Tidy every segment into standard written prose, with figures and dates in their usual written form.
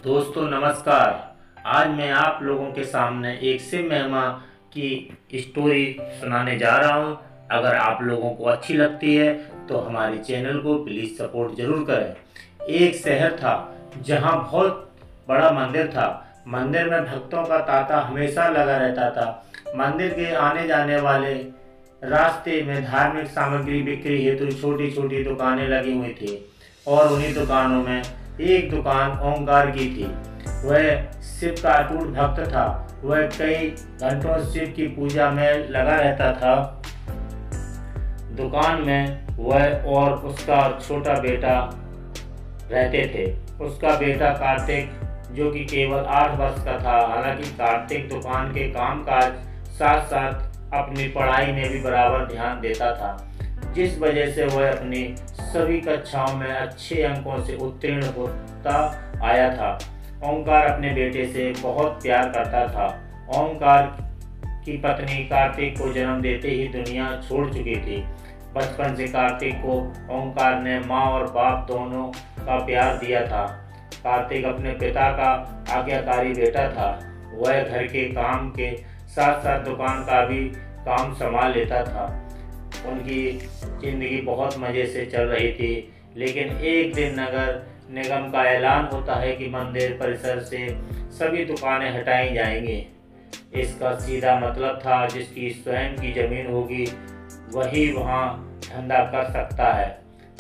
दोस्तों नमस्कार। आज मैं आप लोगों के सामने एक सिख मेहमा की स्टोरी सुनाने जा रहा हूं। अगर आप लोगों को अच्छी लगती है तो हमारे चैनल को प्लीज़ सपोर्ट ज़रूर करें। एक शहर था जहां बहुत बड़ा मंदिर था। मंदिर में भक्तों का तांता हमेशा लगा रहता था। मंदिर के आने जाने वाले रास्ते में धार्मिक सामग्री बिक्री हेतु छोटी छोटी दुकानें लगी हुई थी और उन्हीं दुकानों में एक दुकान ओंकार की थी। वह शिव का अटूट भक्त था। वह कई घंटों शिव की पूजा में लगा रहता था। दुकान में वह और उसका छोटा बेटा रहते थे। उसका बेटा कार्तिक, जो कि केवल 8 वर्ष का था। हालांकि कार्तिक दुकान के कामकाज साथ साथ अपनी पढ़ाई में भी बराबर ध्यान देता था, जिस वजह से वह अपनी सभी कक्षाओं में अच्छे अंकों से उत्तीर्ण होता आया था। ओंकार अपने बेटे से बहुत प्यार करता था। ओंकार की पत्नी कार्तिक को जन्म देते ही दुनिया छोड़ चुकी थी। बचपन से कार्तिक को ओंकार ने माँ और बाप दोनों का प्यार दिया था। कार्तिक अपने पिता का आज्ञाकारी बेटा था। वह घर के काम के साथ साथ दुकान का भी काम संभाल लेता था। उनकी जिंदगी बहुत मज़े से चल रही थी। लेकिन एक दिन नगर निगम का ऐलान होता है कि मंदिर परिसर से सभी दुकानें हटाई जाएंगी। इसका सीधा मतलब था जिसकी स्वयं की जमीन होगी वही वहां धंधा कर सकता है।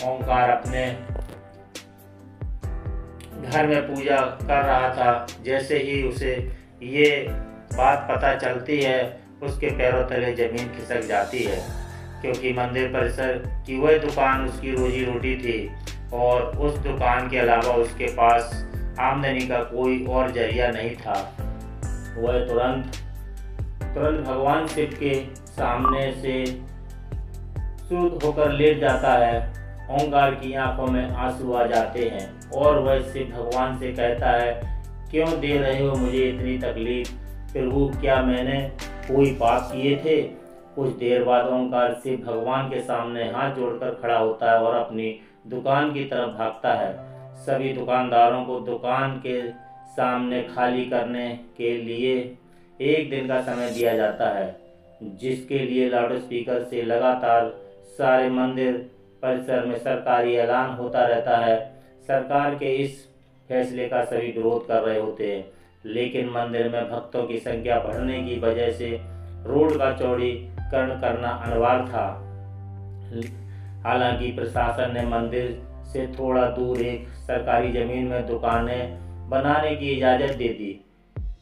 ओंकार अपने घर में पूजा कर रहा था। जैसे ही उसे ये बात पता चलती है, उसके पैरों तले जमीन खिसक जाती है, क्योंकि मंदिर परिसर की वह दुकान उसकी रोजी रोटी थी और उस दुकान के अलावा उसके पास आमदनी का कोई और जरिया नहीं था। वह तुरंत भगवान शिव के सामने से शुद्ध होकर लेट जाता है। ओंकार की आंखों में आंसू आ जाते हैं और वह शिव भगवान से कहता है, क्यों दे रहे हो मुझे इतनी तकलीफ प्रभु, क्या मैंने कोई पाप किए थे? कुछ देर बाद ओंकार शिव भगवान के सामने हाथ जोड़कर खड़ा होता है और अपनी दुकान की तरफ भागता है। सभी दुकानदारों को दुकान के सामने खाली करने के लिए 1 दिन का समय दिया जाता है, जिसके लिए लाउडस्पीकर से लगातार सारे मंदिर परिसर में सरकारी ऐलान होता रहता है। सरकार के इस फैसले का सभी विरोध कर रहे होते हैं, लेकिन मंदिर में भक्तों की संख्या बढ़ने की वजह से रोड का चौड़ीकरण करना अनिवार्य था। हालांकि प्रशासन ने मंदिर से थोड़ा दूर एक सरकारी जमीन में दुकानें बनाने की इजाज़त दे दी,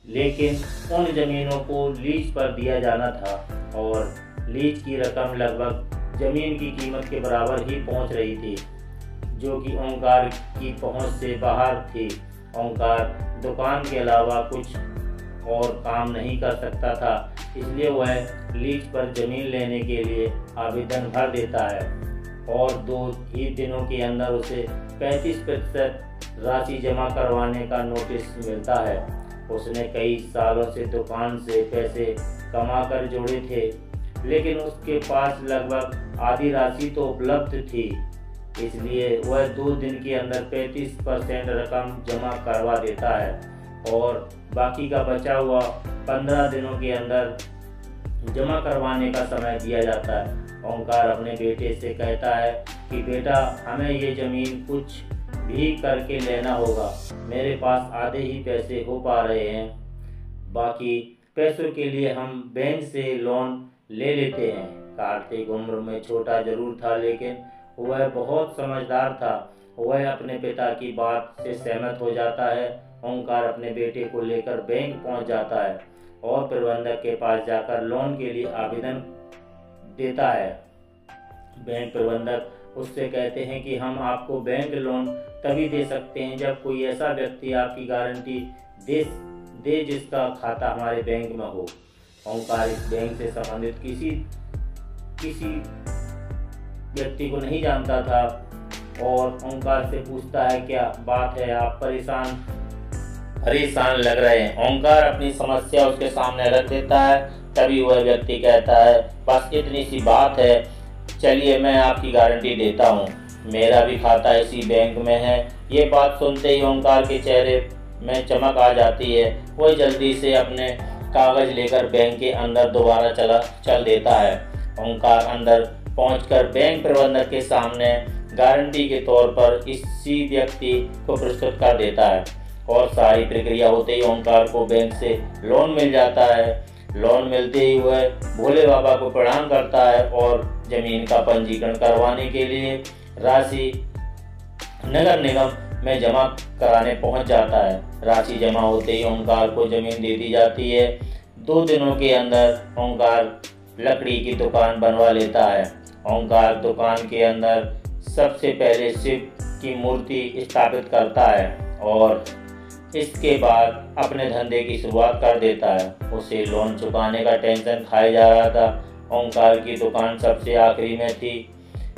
लेकिन उन जमीनों को लीज पर दिया जाना था और लीज की रकम लगभग जमीन की कीमत के बराबर ही पहुंच रही थी, जो कि ओंकार की पहुंच से बाहर थी। ओंकार दुकान के अलावा कुछ और काम नहीं कर सकता था, इसलिए वह लीज पर जमीन लेने के लिए आवेदन भर देता है और 2 ही दिनों के अंदर उसे 35% राशि जमा करवाने का नोटिस मिलता है। उसने कई सालों से दुकान से पैसे कमाकर जोड़े थे, लेकिन उसके पास लगभग आधी राशि तो उपलब्ध थी, इसलिए वह 2 दिन के अंदर 35% रकम जमा करवा देता है और बाकी का बचा हुआ 15 दिनों के अंदर जमा करवाने का समय दिया जाता है। ओंकार अपने बेटे से कहता है कि बेटा, हमें ये ज़मीन कुछ भी करके लेना होगा। मेरे पास आधे ही पैसे हो पा रहे हैं, बाकी पैसों के लिए हम बैंक से लोन ले लेते हैं। कार्तिक उम्र में छोटा जरूर था, लेकिन वह बहुत समझदार था। वह अपने पिता की बात से सहमत हो जाता है। ओंकार अपने बेटे को लेकर बैंक पहुंच जाता है और प्रबंधक के पास जाकर लोन के लिए आवेदन देता है। बैंक प्रबंधक उससे कहते हैं कि हम आपको बैंक लोन तभी दे सकते हैं जब कोई ऐसा व्यक्ति आपकी गारंटी दे जिसका खाता हमारे बैंक में हो। ओंकार इस बैंक से संबंधित किसी व्यक्ति को नहीं जानता था और ओंकार से पूछता है, क्या बात है, आप परेशान लग रहे हैं। ओंकार अपनी समस्या उसके सामने रख देता है। तभी वह व्यक्ति कहता है, बस इतनी सी बात है, चलिए मैं आपकी गारंटी देता हूँ, मेरा भी खाता इसी बैंक में है। ये बात सुनते ही ओंकार के चेहरे में चमक आ जाती है, वह जल्दी से अपने कागज लेकर बैंक के अंदर दोबारा चल देता है। ओंकार अंदर पहुंचकर बैंक प्रबंधक के सामने गारंटी के तौर पर इसी व्यक्ति को प्रस्तुत कर देता है और सारी प्रक्रिया होते ही ओंकार को बैंक से लोन मिल जाता है। लोन मिलते ही वह भोले बाबा को प्रणाम करता है और जमीन का पंजीकरण करवाने के लिए राशि नगर निगम में जमा कराने पहुंच जाता है। राशि जमा होते ही ओंकार को जमीन दे दी जाती है। 2 दिनों के अंदर ओंकार लकड़ी की दुकान बनवा लेता है। ओंकार दुकान के अंदर सबसे पहले शिव की मूर्ति स्थापित करता है और इसके बाद अपने धंधे की शुरुआत कर देता है। उसे लोन चुकाने का टेंशन खाया जा रहा था। ओंकार की दुकान सबसे आखिरी में थी,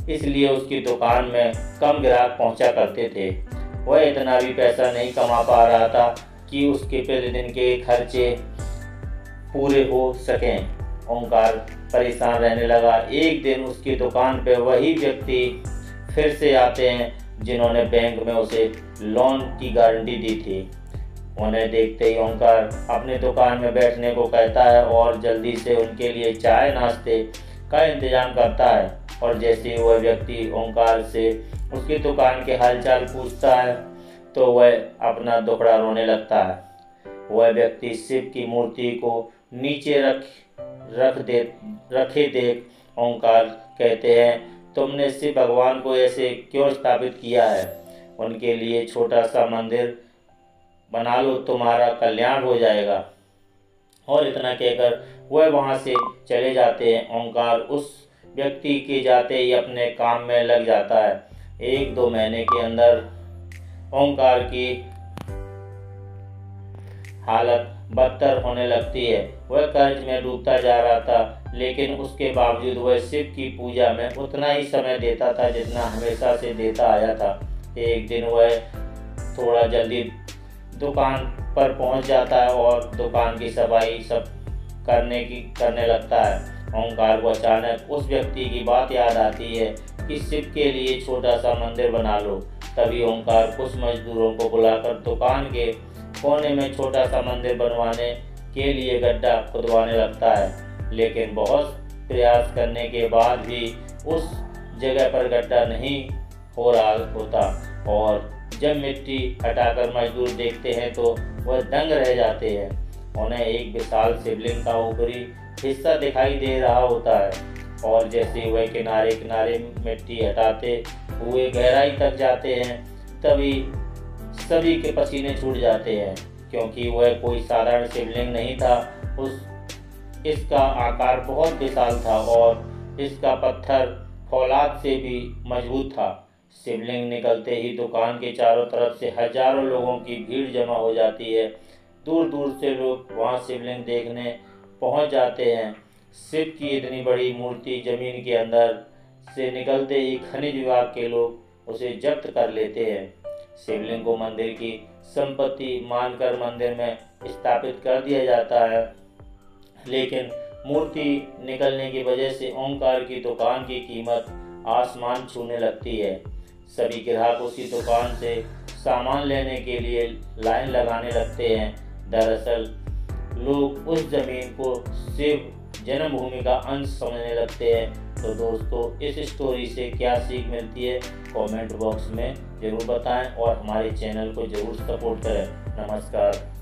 इसलिए उसकी दुकान में कम ग्राहक पहुंचा करते थे। वह इतना भी पैसा नहीं कमा पा रहा था कि उसके प्रतिदिन के खर्चे पूरे हो सकें। ओंकार परेशान रहने लगा। एक दिन उसकी दुकान पर वही व्यक्ति फिर से आते हैं जिन्होंने बैंक में उसे लोन की गारंटी दी थी। उन्हें देखते ही ओंकार अपनी दुकान में बैठने को कहता है और जल्दी से उनके लिए चाय नाश्ते का इंतजाम करता है। और जैसे ही वह व्यक्ति ओंकार से उसकी दुकान के हालचाल पूछता है तो वह अपना दुखड़ा रोने लगता है। वह व्यक्ति शिव की मूर्ति को नीचे रखे देख ओंकार कहते हैं, तुमने शिव भगवान को ऐसे क्यों स्थापित किया है? उनके लिए छोटा सा मंदिर बना लो, तुम्हारा कल्याण हो जाएगा। और इतना कहकर वह वहाँ से चले जाते हैं। ओंकार उस व्यक्ति के जाते ही अपने काम में लग जाता है। 1-2 महीने के अंदर ओंकार की हालत बदतर होने लगती है। वह कर्ज में डूबता जा रहा था, लेकिन उसके बावजूद वह शिव की पूजा में उतना ही समय देता था जितना हमेशा से देता आया था। एक दिन वह थोड़ा जल्दी दुकान पर पहुंच जाता है और दुकान की सफाई सब करने लगता है। ओंकार को अचानक उस व्यक्ति की बात याद आती है कि शिव के लिए छोटा सा मंदिर बना लो। तभी ओंकार कुछ मजदूरों को बुलाकर दुकान के कोने में छोटा सा मंदिर बनवाने के लिए गड्ढा खुदवाने लगता है, लेकिन बहुत प्रयास करने के बाद भी उस जगह पर गड्ढा नहीं हो रहा होता। और जब मिट्टी हटाकर मजदूर देखते हैं तो वह दंग रह जाते हैं। उन्हें एक विशाल शिवलिंग का ऊपरी हिस्सा दिखाई दे रहा होता है और जैसे वह किनारे किनारे मिट्टी हटाते हुए गहराई तक जाते हैं तभी सभी के पसीने छूट जाते हैं, क्योंकि वह कोई साधारण शिवलिंग नहीं था। इसका आकार बहुत विशाल था और इसका पत्थर फौलाद से भी मजबूत था। शिवलिंग निकलते ही दुकान के चारों तरफ से हजारों लोगों की भीड़ जमा हो जाती है। दूर दूर से लोग वहां शिवलिंग देखने पहुंच जाते हैं। शिव की इतनी बड़ी मूर्ति जमीन के अंदर से निकलते ही खनिज विभाग के लोग उसे जब्त कर लेते हैं। शिवलिंग को मंदिर की संपत्ति मानकर मंदिर में स्थापित कर दिया जाता है, लेकिन मूर्ति निकलने की वजह से ओंकार की दुकान की कीमत आसमान छूने लगती है। सभी ग्राहक उसी दुकान से सामान लेने के लिए लाइन लगाने लगते हैं। दरअसल लोग उस जमीन को शिव जन्मभूमि का अंश समझने लगते हैं। तो दोस्तों, इस स्टोरी से क्या सीख मिलती है कमेंट बॉक्स में ज़रूर बताएं और हमारे चैनल को ज़रूर सपोर्ट करें। नमस्कार।